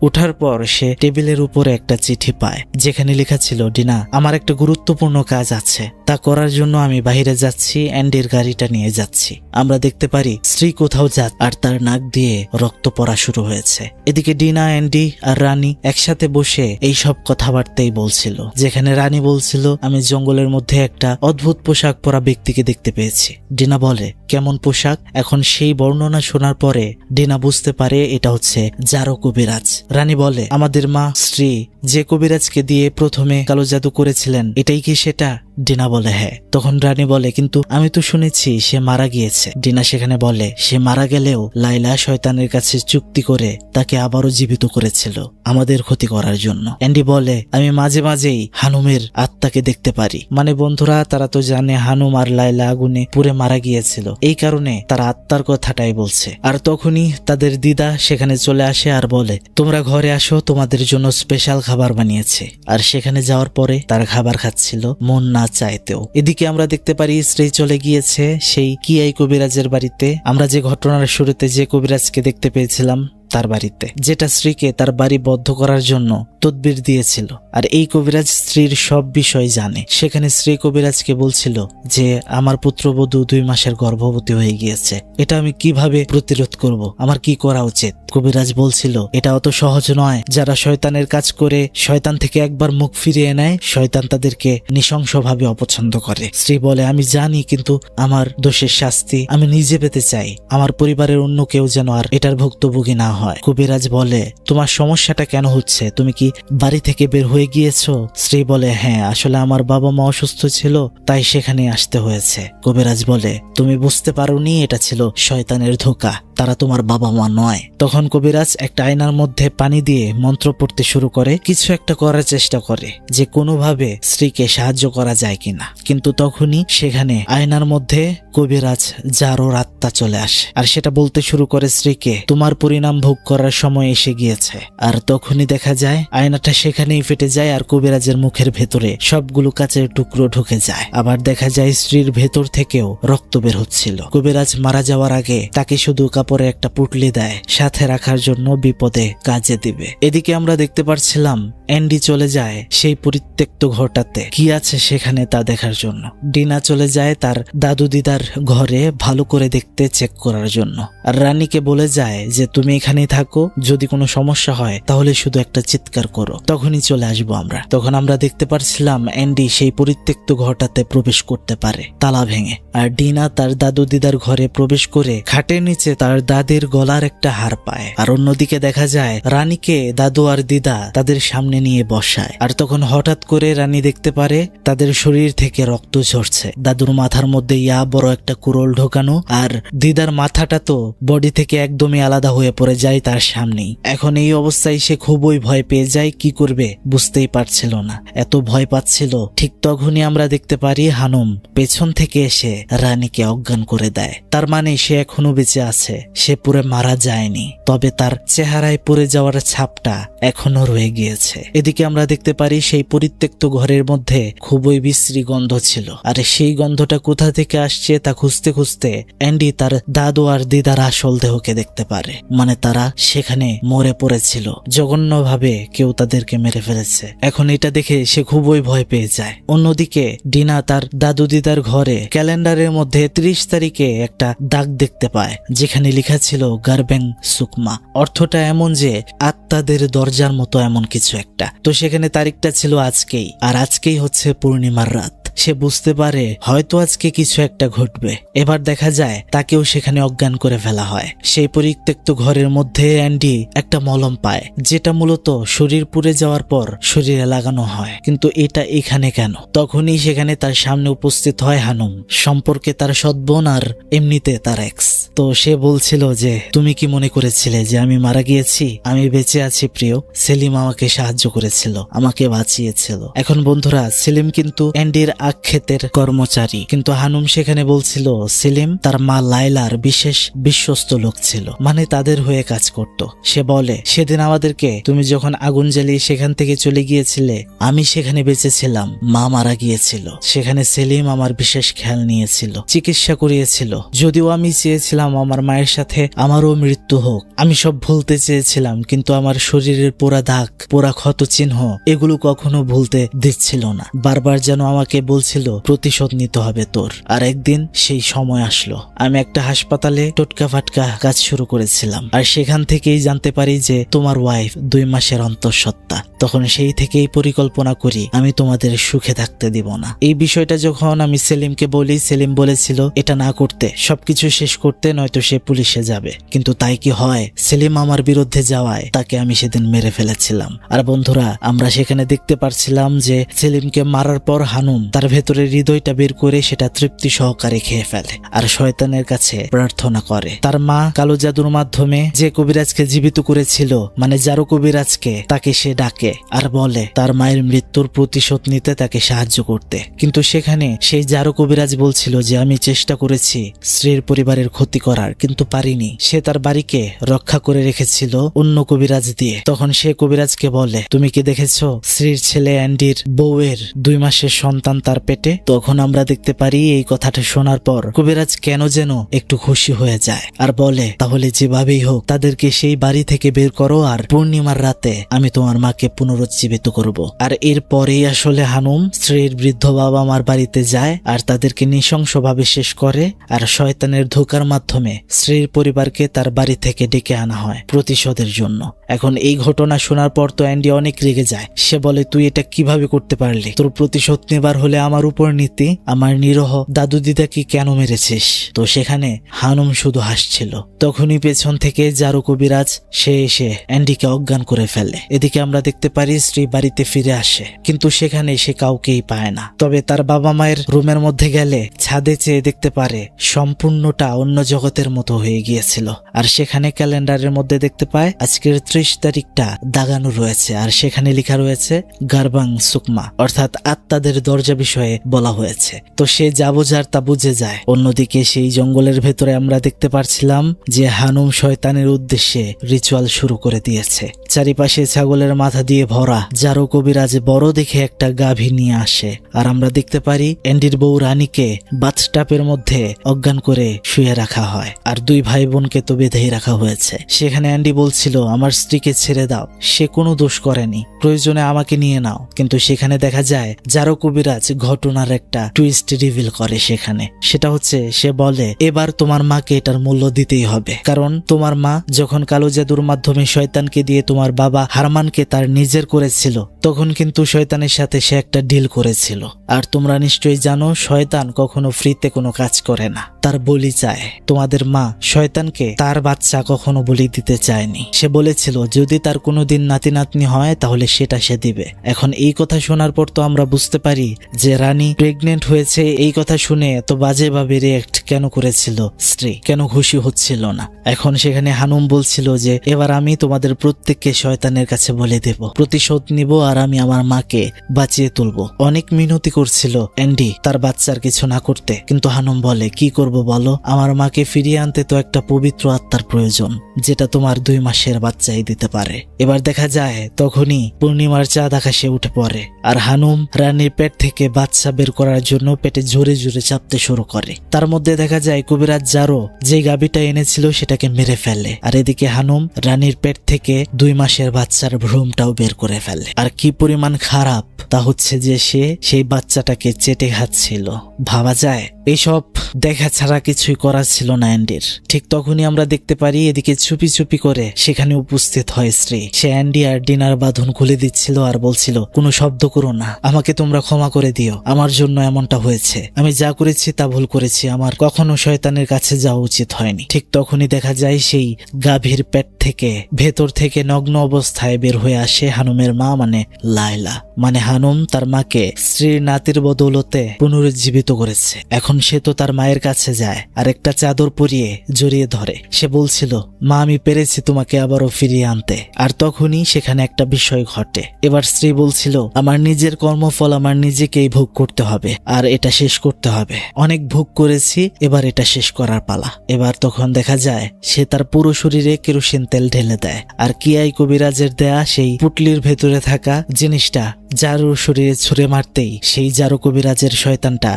ওঠার পর সে টেবিলের উপরে একটা চিঠি পায়, যেখানে লেখা ছিল, ডিনা আমার একটা গুরুত্বপূর্ণ কাজ আছে, তা করার জন্য আমি বাইরে যাচ্ছি, অ্যান্ডির গাড়িটা নিয়ে যাচ্ছি। আমরা দেখতে পারি স্ত্রী কোথাও যাচ্ছে আর তার নাক দিয়ে রক্ত পড়া শুরু হয়েছে। এদিকে ডিনা, অ্যান্ডি আর রানী একসাথে বসে এই সব কথাবার্তাই বলছিল, যেখানে রানী বলছিল, আমি জঙ্গলের মধ্যে একটা অদ্ভুত পোশাক পরা ব্যক্তিকে দেখতে পেয়েছি। ডিনা বলে, কেমন পোশাক। এখন সেই বর্ণনা শোনার পরে ডিনা বুঝতে পারে এটা হচ্ছে জারো কবিরাজ। রানী বলে, আমাদের মা স্ত্রী যে কবিরাজকে দিয়ে প্রথমে কালো জাদু করেছিলেন, এটাই কি সেটা? ডিনা বলে হ্যাঁ। তখন রানী বলে, কিন্তু আমি তো শুনেছি সে মারা গিয়েছে। ডিনা সেখানে বলে, সে মারা গেলেও লাইলা শয়তানের কাছে চুক্তি করে তাকে আবারও জীবিত করেছিল আমাদের ক্ষতি করার জন্য। অ্যান্ডি বলে, আমি মাঝে মাঝেই হানুমের আত্মাকে দেখতে পারি। মানে বন্ধুরা, তারা তো জানে হানুম আর লাইলা আগুনে পুড়ে মারা গিয়েছিল, এই কারণে তারা আত্মার কথাটাই বলছে। আর তখনই তাদের দিদা সেখানে চলে আসে আর বলে, তোমরা ঘরে আসো, তোমাদের জন্য স্পেশাল খাবার বানিয়েছে। আর সেখানে যাওয়ার পরে তারা খাবার খাচ্ছিল মন না চাইতেও। এদিকে আমরা দেখতে পারি স্ত্রী চলে গিয়েছে সেই কিয়াই কবিরাজের বাড়িতে। আমরা যে ঘটনার শুরুতে যে কবিরাজকে দেখতে পেয়েছিলাম তার বাড়িতে, যেটা স্ত্রীকে তার বাড়ি বদ্ধ করার জন্য তদবির দিয়েছিল। আর এই কবিরাজ স্ত্রীর সব বিষয় জানে। সেখানে স্ত্রী কবিরাজকে বলছিল যে আমার পুত্রবধূ 2 মাসের গর্ভবতী হয়ে গিয়েছে, এটা আমি কিভাবে প্রতিরোধ করব, আমার কি করা উচিত? কবিরাজ বলছিল, এটা অত সহজ নয়। যারা শয়তানের কাজ করে শয়তান থেকে একবার মুখ ফিরিয়ে নেয়, শয়তান তাদেরকে নৃশংসভাবে অপছন্দ করে। স্ত্রী বলে, আমি জানি, কিন্তু আমার দোষের শাস্তি আমি নিজে পেতে চাই। আমার পরিবারের অন্য কেউ যেন আর এটার ভুক্তভোগী না হয়। কবিরাজ বলে, তোমার সমস্যাটা কেন হচ্ছে? তুমি কি বাড়ি থেকে বের হয়ে গিয়েছো? স্ত্রী বলে, হ্যাঁ, আসলে আমার বাবা মা অসুস্থ ছিল, তাই সেখানে আসতে হয়েছে। কবিরাজ বলে, তুমি বুঝতে পারোনি এটা ছিল শয়তানের ধোঁকা, তারা তোমার বাবা মা নয়। তখন কবিরাজ একটা আয়নার মধ্যে পানি দিয়ে মন্ত্র পড়তে শুরু করে, কিছু একটা করার চেষ্টা করে যে কোনোভাবে স্ত্রীকে সাহায্য করা যায় কিনা। কিন্তু তখনই সেখানে আয়নার মধ্যে কবিরাজ জারোর আত্মা চলে আসে আর সেটা বলতে শুরু করে স্ত্রীকে, তোমার পরিণাম ভোগ করার সময় এসে গিয়েছে। আর তখনই দেখা যায় আয়নাটা সেখানেই ফেটে যায় আর কবিরাজের মুখের ভেতরে সবগুলো কাচের টুকরো ঢুকে যায়। আবার দেখা যায় স্ত্রীর ভেতর থেকেও রক্ত বের হচ্ছিল। কবিরাজ মারা যাওয়ার আগে তাকে শুধু কাপড়ে একটা পুটলি দেয়, সাথে রাখার জন্য বিপদে কাজে দিবে। এদিকে আমরা দেখতে পাচ্ছিলাম অ্যান্ডি চলে যায় সেই পরিত্যক্ত ঘরটাতে, কি আছে সেখানে তা দেখার জন্য। ডিনা চলে যায় তার দাদু দিদার ঘরে ভালো করে দেখতে, চেক করার জন্য। আর রানীকে বলে যায় যে তুমি এখানেই থাকো, যদি কোনো সমস্যা হয় তাহলে শুধু একটা চিৎকার করো, তখনই চলে আসবো আমরা। তখন আমরা দেখতে পাচ্ছিলাম অ্যান্ডি সেই পরিত্যক্ত ঘরটাতে প্রবেশ করতে পারে তালা ভেঙে। আর ডিনা তার দাদু দিদার ঘরে প্রবেশ করে খাটের নিচে তার দাদির গলার একটা হার পায়। আর অন্যদিকে দেখা যায় রানীকে দাদু আর দিদা তাদের সামনে নিয়ে বসায়। আর তখন হঠাৎ করে রানী দেখতে পারে তাদের শরীর থেকে রক্ত ঝরছে। দাদুর মাথার মধ্যে ইয়া বড় একটা কুড়োল ঢোকানো, আর দিদার মাথাটা তো বডি থেকে একদমই আলাদা হয়ে পড়ে যায় তার সামনেই। এখন এই অবস্থায় সে খুবই ভয় পেয়ে যায়, কি করবে বুঝতেই পারছিল না, এত ভয় পাচ্ছিল। ঠিক তখনই আমরা দেখতে পারি হানুম পেছন থেকে এসে রানীকে অজ্ঞান করে দেয়। তার মানে সে এখনো বেঁচে আছে, সে পুরো মারা যায়নি, তবে তার চেহারায় পড়ে যাওয়ার ছাপটা এখনো রয়ে গিয়েছে। এদিকে আমরা দেখতে পারি সেই পরিত্যক্ত ঘরের মধ্যে খুবই বিশ্রী গন্ধ ছিল। আর সেই গন্ধটা কোথা থেকে আসছে তা খুঁজতে খুঁজতে অ্যান্ডি তার দাদু আর দিদার আসল দেহকে দেখতে পারে। মানে তারা সেখানে মরে পড়েছিল, জঘন্যভাবে কেউ তাদেরকে মেরে ফেলেছে। এখন এটা দেখে সে খুবই ভয় পেয়ে যায়। অন্যদিকে ডিনা তার দাদু দিদার ঘরে ক্যালেন্ডারের মধ্যে 30 তারিখে একটা দাগ দেখতে পায়, যেখানে লেখা ছিল গারবেং সুকমা। অর্থটা এমন যে আত্মাদের দরজার মতো এমন কিছু একটা। তো সেখানে তারিখটা ছিল আজকেই, আর আজকেই হচ্ছে পূর্ণিমার রাত। সে বুঝতে পারে হয়তো আজকে কিছু একটা ঘটবে। এবার দেখা যায় তাকেও সেখানে অজ্ঞান করে ফেলা হয়। সেই পরিত্যক্ত ঘরের মধ্যে অ্যান্ডি একটা মলম পায়, যেটা মূলত শরীর পুড়ে যাওয়ার পর শরীরে লাগানো হয়। কিন্তু এটা এখানে কেন? তখনই সেখানে তার সামনে উপস্থিত হয় হানুম, সম্পর্কে তার সৎ বোন আর এমনিতে তার এক্স। তো সে বলছিল যে তুমি কি মনে করেছিলে যে আমি মারা গিয়েছি? আমি বেঁচে আছি প্রিয়, সেলিম আমাকে সাহায্য করেছিল, আমাকে বাঁচিয়েছিল। এখন বন্ধুরা, সেলিম কিন্তু অ্যান্ডির আক্ষেতের কর্মচারী, কিন্তু হানুম সেখানে বলছিল সেলিম তার মা লাইলার বিশেষ বিশ্বস্ত লোক ছিল, মানে তাদের হয়ে কাজ করত। সে বলে, সেদিন আমাদেরকে তুমি যখন আগুন জ্বালিয়ে সেখান থেকে চলে গিয়েছিলে, আমি সেখানে বেঁচে ছিলাম, মা মারা গিয়েছিল। সেখানে সেলিম আমার বিশেষ খেয়াল নিয়েছিল, চিকিৎসা করিয়েছিল। যদিও আমি চেয়েছিলাম আমার মায়ের সাথে আমারও মৃত্যু হোক, আমি সব ভুলতে চেয়েছিলাম, কিন্তু আমার শরীরের পোড়া দাগ, পোড়া ক্ষত চিহ্ন, এগুলো কখনো ভুলতে দিচ্ছিল না। বারবার যেন আমাকে বলছিল প্রতিশোধ নিতে হবে তোর। আর একদিন সেই সময় আসলো। আমি একটা হাসপাতালে টোটকা ফাটকা কাজ শুরু করেছিলাম, আর সেখান থেকেই জানতে পারি যে তোমার ওয়াইফ 2 মাসের অন্তঃসত্ত্বা। তখন সেই থেকেই পরিকল্পনা করি আমি তোমাদের সুখে থাকতে দিব না। এই বিষয়টা যখন আমি সেলিমকে বলি, সেলিম বলেছিল এটা না করতে, সবকিছু শেষ করতে, নয়তো সে পুলিশে যাবে। কিন্তু তাই কি হয়? সেলিম আমার বিরুদ্ধে যাওয়ায় তাকে আমি সেদিন মেরে ফেলেছিলাম। আর বন্ধুরা, আমরা সেখানে দেখতে পারছিলাম যে সেলিমকে মারার পর হানুম তার ভেতরের হৃদয়টা বের করে সেটা তৃপ্তি সহকারে খেয়ে ফেলে আর শয়তানের কাছে প্রার্থনা করে। তার মা কালো জাদুর মাধ্যমে যে কবিরাজকে জীবিত করেছিল, মানে জারু কবিরাজকে, তাকে সে ডাকে আর বলে তার মায়ের মৃত্যুর প্রতিশোধ নিতে তাকে সাহায্য করতে। কিন্তু সেখানে সেই জারু কবিরাজ বলছিল যে আমি চেষ্টা করেছি স্ত্রীর পরিবারের ক্ষতি করার, কিন্তু পারিনি। সে তার বাড়িকে রক্ষা করে রেখেছিল অন্য কবিরাজ দিয়ে। তখন সে কবিরাজকে বলে তুমি কি দেখেছো স্ত্রীর ছেলে অ্যান্ডির বউয়ের 2 মাসের সন্তান তার পেটে? তখন আমরা দেখতে পারি এই কথাটা শোনার পর কবিরাজ কেন যেন একটু খুশি হয়ে যায় আর বলে তাহলে যেভাবেই হোক তাদেরকে সেই বাড়ি থেকে বের করো, আর পূর্ণিমার রাতে আমি তোমার মাকে পুনরুজ্জীবিত করব। আর এরপরেই আসলে হানুম স্ত্রীর বৃদ্ধ বাবা মার বাড়িতে যায় আর তাদেরকে নৃশংসভাবে শেষ করে। আর শয়তানের ধোঁকার মাধ্যমে স্ত্রীর পরিবারকে তার বাড়ি থেকে ডেকে আনা হয় প্রতিশোধের জন্য। এখন এই ঘটনা শোনার পর তো অ্যান্ডি অনেক রেগে যায়। সে বলে তুই এটা কিভাবে করতে পারলি? তোর প্রতিশোধ নেবার হলে আমার উপর নীতি, আমার নিরহ দাদু দিদাকে কেন মেরেছিস? তো সেখানে হানুম শুধু হাসছিল। তখনই পেছন থেকে জারু কবিরাজ সে এসে অ্যান্ডিকে অজ্ঞান করে ফেলে। এদিকে আমরা দেখতে পারি স্ত্রী বাড়িতে ফিরে আসে, কিন্তু সেখানে সে কাউকেই পায় না। তবে তার বাবা মায়ের রুমের মধ্যে গেলে ছাদে চেয়ে দেখতে পারে সম্পূর্ণটা অন্য জগতের মতো হয়ে গিয়েছিল। আর সেখানে ক্যালেন্ডারের মধ্যে দেখতে পায় আজকের 30 তারিখটা দাগানো রয়েছে, আর সেখানে লেখা রয়েছে গারবাং সুকমা, অর্থাৎ আত্মাদের দরজা বিষয়ে বলা হয়েছে। তো সে যা বোঝার তা বুঝে যায়। অন্যদিকে সেই জঙ্গলের ভেতরে আমরা দেখতে পারছিলাম যে হানুম শয়তানের উদ্দেশ্যে রিচুয়াল শুরু করে দিয়েছে। চারিপাশে ছাগলের মাথা দিয়ে ভরা জারু কবিরাজ বড় দেখে একটা গাভী নিয়ে আসে, আর আমরা দেখতে পারি অ্যান্ডির বউ রানীকে বাথটাবের মধ্যে অজ্ঞান করে শুয়ে রাখা হয়, আর 2 ভাই বোনকে তো বেঁধেই রাখা হয়েছে। সেখানে অ্যান্ডি বলছিল আমার স্ত্রীকে ছেড়ে দাও, সে কোনো দোষ করেনি, প্রয়োজনে আমাকে নিয়ে নাও। কিন্তু সেখানে দেখা যায় জারু কবিরাজ ঘটনার একটা টুইস্ট রিভিল করে সেখানে। সেটা হচ্ছে সে বলে এবার তোমার মাকে এটার মূল্য দিতেই হবে, কারণ তোমার মা যখন কালো জাদুর মাধ্যমে শয়তানকে দিয়ে তোমার বাবা হারমানকে তার নিজের করেছিল, তখন কিন্তু শয়তানের সাথে সে একটা ডিল করেছিল। আর তোমরা নিশ্চয়ই জানো শয়তান কখনো ফ্রিতে কোনো কাজ করে না, তার বলি চায়। তোমাদের মা শয়তানকে তার বাচ্চা কখনো বলি দিতে চায়নি। সে বলেছিল যদি তার কোনোদিন নাতি নাতনি হয় তাহলে সেটা সে দিবে। এখন এই কথা শোনার পর তো আমরা বুঝতে পারি যে রানী প্রেগনেন্ট হয়েছে। এই কথা শুনে এত বাজেভাবে রিয়েক্ট কেন করেছিল স্ত্রী, কেন খুশি হচ্ছিল না? এখন সেখানে হানুম বলছিল যে এবার আমি তোমাদের প্রত্যেককে শয়তানের কাছে বলে দেব, প্রতিশোধ নিব, আর আমি আমার মাকে বাঁচিয়ে তুলব। অনেক মিনতি করছিল অ্যান্ডি তার বাচ্চার কিছু না করতে, কিন্তু হানুম বলে কি করব বলো, আমার মাকে ফিরিয়ে আনতে তো একটা পবিত্র আত্মার প্রয়োজন, যেটা তোমার 2 মাসের বাচ্চাই দিতে পারে। এবার দেখা যায় তখনই পূর্ণিমার চাঁদ আকাশে উঠে পড়ে, আর হানুম রানীর পেট থেকে বাচ্চা বের করার জন্য পেটে জোরে জোরে চাপতে শুরু করে। তার মধ্যে দেখা যায় কবিরাজ জারো যে গাভীটা এনেছিল সেটাকে মেরে ফেলে, আর এদিকে হানুম রানীর পেট থেকে 2 মাসের বাচ্চার ভ্রূণটাও বের করে ফেলে। আর কি পরিমাণ খারাপ তা হচ্ছে যে সে সেই বাচ্চাটাকে চেটে খাচ্ছিল। ভাবা যায় এইসব দেখা ছাড়া কিছুই করার ছিল না অ্যান্ডির। ঠিক তখনই আমরা দেখতে পারি এদিকে চুপি চুপি করে সেখানে উপস্থিত হয় স্ত্রী। সে অ্যান্ডি আর ডিনার বাঁধন খুলে দিচ্ছিল আর বলছিল কোনো শব্দ করো না, আমাকে তোমরা ক্ষমা করে দিও, আমার জন্য এমনটা হয়েছে, আমি যা করেছি তা ভুল করেছি, আমার কখনো শয়তানের কাছে যাওয়া উচিত হয়নি। ঠিক তখনই দেখা যায় সেই গাভীর পেট থেকে ভেতর থেকে নগ্ন অবস্থায় বের হয়ে আসে হানুমের মা, মানে লায়লা। মানে হানুম তার মাকে স্ত্রীর নাতির বদৌলতে পুনরুজ্জীবিত করেছে। এখন সে তো তার মায়ের কাছে যায় আর একটা চাদর পরিয়ে জড়িয়ে ধরে। সে বলছিল মা আমি পেরেছি তোমাকে আবারও ফিরিয়ে আনতে। আর তখনই সেখানে একটা বিষয় ঘটে। এবার স্ত্রী বলছিল আমার নিজের কর্মফল আমার নিজেকেই ভোগ করতে হবে, আর এটা শেষ করতে হবে। অনেক ভোগ করেছি, এবার এটা শেষ করার পালা। এবার তখন দেখা যায় সে তার পুরো শরীরে কেরোসিন তেল ঢেলে দেয়, আর কিয়াই কবিরাজের দেয়া সেই পুটলির ভেতরে থাকা জিনিসটা জারু শরীরে ছুঁড়ে মারতেই সেই জারু কবিরাজের শয়তানটা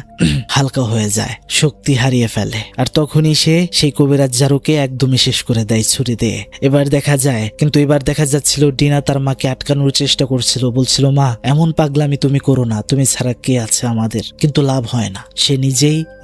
হালকা হয়ে যায়, শক্তি হারিয়ে ফেলে। আর তখনই সে সেই কবিরাজ জারুকে একদমই শেষ করে দেয় ছুরি দিয়ে। এবার দেখা যাচ্ছিল ডিনা তার মাকে আটকানোর চেষ্টা করছিল, বলছিল মা এমন পাগলামি তুমি করো না, তুমি ছাড়া কে আছে আমাদের। কিন্তু লাভ হয় না, সে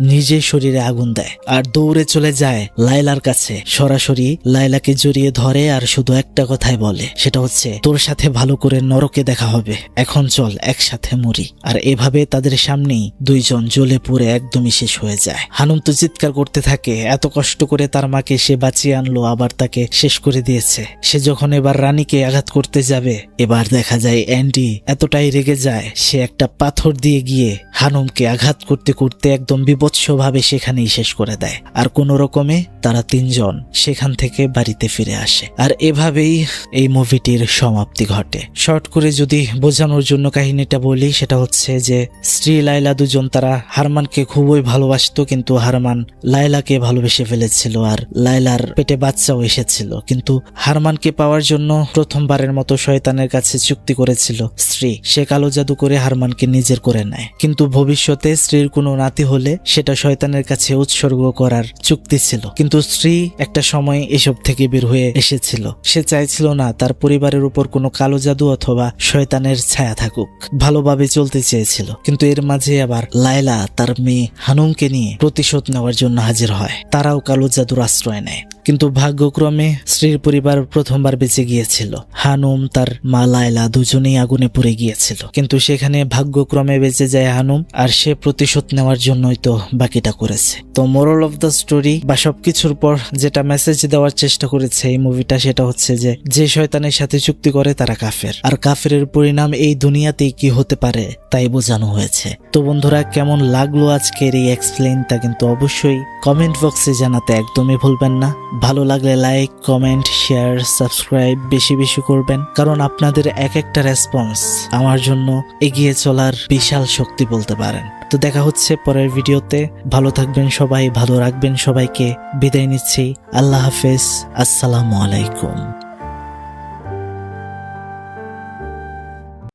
নিজেই শরীরে আগুন দেয় আর দৌড়ে চলে যায় লায়লার কাছে। সরাসরি লায়লাকে জড়িয়ে ধরে আর শুধু একটা কথাই বলে, সেটা হচ্ছে তোর সাথে ভালো করে নরকে দেখা হবে, এখন চল একসাথে মরি। আর এভাবে তাদের সামনেই দুইজন জ্বলে পুড়ে একদমই শেষ হয়ে যায়। হানুম তো চিৎকার করতে থাকে, এত কষ্ট করে তার মাকে সে বাঁচিয়ে আনলো, আবার তাকে শেষ করে দিয়েছে। সে যখন এবার রানীকে আঘাত করতে যাবে, এবার দেখা যায় অ্যান্ডি এতটাই রেগে যায়, সে একটা পাথর দিয়ে গিয়ে হানুমকে আঘাত করতে করতে একদম বিভৎসভাবে সেখানেই শেষ করে দেয়। আর কোনো রকমে তারা তিনজন সেখান থেকে বাড়িতে ফিরে আসে। আর এভাবেই এই মুভিটির সমাপ্তি ঘটে। শর্ট করে যদি বোঝানোর জন্য কাহিনীটা বলি, সেটা হচ্ছে যে স্ত্রী লায়লা দুজন তারা হারমানকে খুবই ভালোবাসতো, কিন্তু হারমান লায়লাকে ভালোবেসে ফেলেছিল আর লায়লার পেটে বাচ্চাও এসেছিল। কিন্তু হারমানকে পাওয়ার জন্য প্রথমবারের মতো শয়তানের কাছে চুক্তি করেছিল স্ত্রী, সে কালো জাদু করে হারমানকে নিজের করে নেয়। কিন্তু ভবিষ্যতে স্ত্রীর কোনো নাতি হলে সেটা শয়তানের কাছে উৎসর্গ করার চুক্তি ছিল। কিন্তু স্ত্রী একটা সময় এসব থেকে বের হয়ে এসেছিল, সে চাইছিল না তার পরিবারের উপর কোনো কালো জাদু অথবা শয়তানের ছায়া থাকুক, ভালোভাবে চলতে চেয়েছিল। কিন্তু এর মাঝে আবার লায়লা তার মেয়ে হানুমকে নিয়ে প্রতিশোধ নেওয়ার জন্য হাজির হয়, তারাও কালো জাদুর আশ্রয় নেয়। কিন্তু ভাগ্যক্রমে স্ত্রীর পরিবার প্রথমবার বেঁচে গিয়েছিল, হানুম তার মা লায়লা দুজনেই আগুনে পুড়ে গিয়েছিল। কিন্তু সেখানে ভাগ্যক্রমে বেঁচে যায় হানুম, আর সে প্রতিশোধ নেওয়ার জন্যই তো বাকিটা করেছে। তো মোরাল অফ দ্য স্টোরি বা সবকিছুর পর যেটা মেসেজ দেওয়ার চেষ্টা করেছে এই মুভিটা, সেটা হচ্ছে যে শয়তানের সাথে চুক্তি করে তারা কাফের, আর কাফেরের পরিণাম এই দুনিয়াতেই কি হতে পারে তাই বোঝানো হয়েছে। তো বন্ধুরা, কেমন লাগলো আজকের এই এক্সপ্লেইনটা কিন্তু অবশ্যই কমেন্ট বক্সে জানাতে একদমই ভুলবেন না। ভালো লাগলে লাইক, কমেন্ট, শেয়ার, সাবস্ক্রাইব বেশি বেশি করবেন, কারণ আপনাদের এক একটা রেসপন্স আমার জন্য এগিয়ে চলার বিশাল শক্তি বলতে পারেন। তো দেখা হচ্ছে পরের ভিডিওতে। ভালো থাকবেন সবাই, ভালো রাখবেন সবাইকে। বিদায় নিচ্ছি, আল্লাহ হাফেজ, আসসালামু আলাইকুম।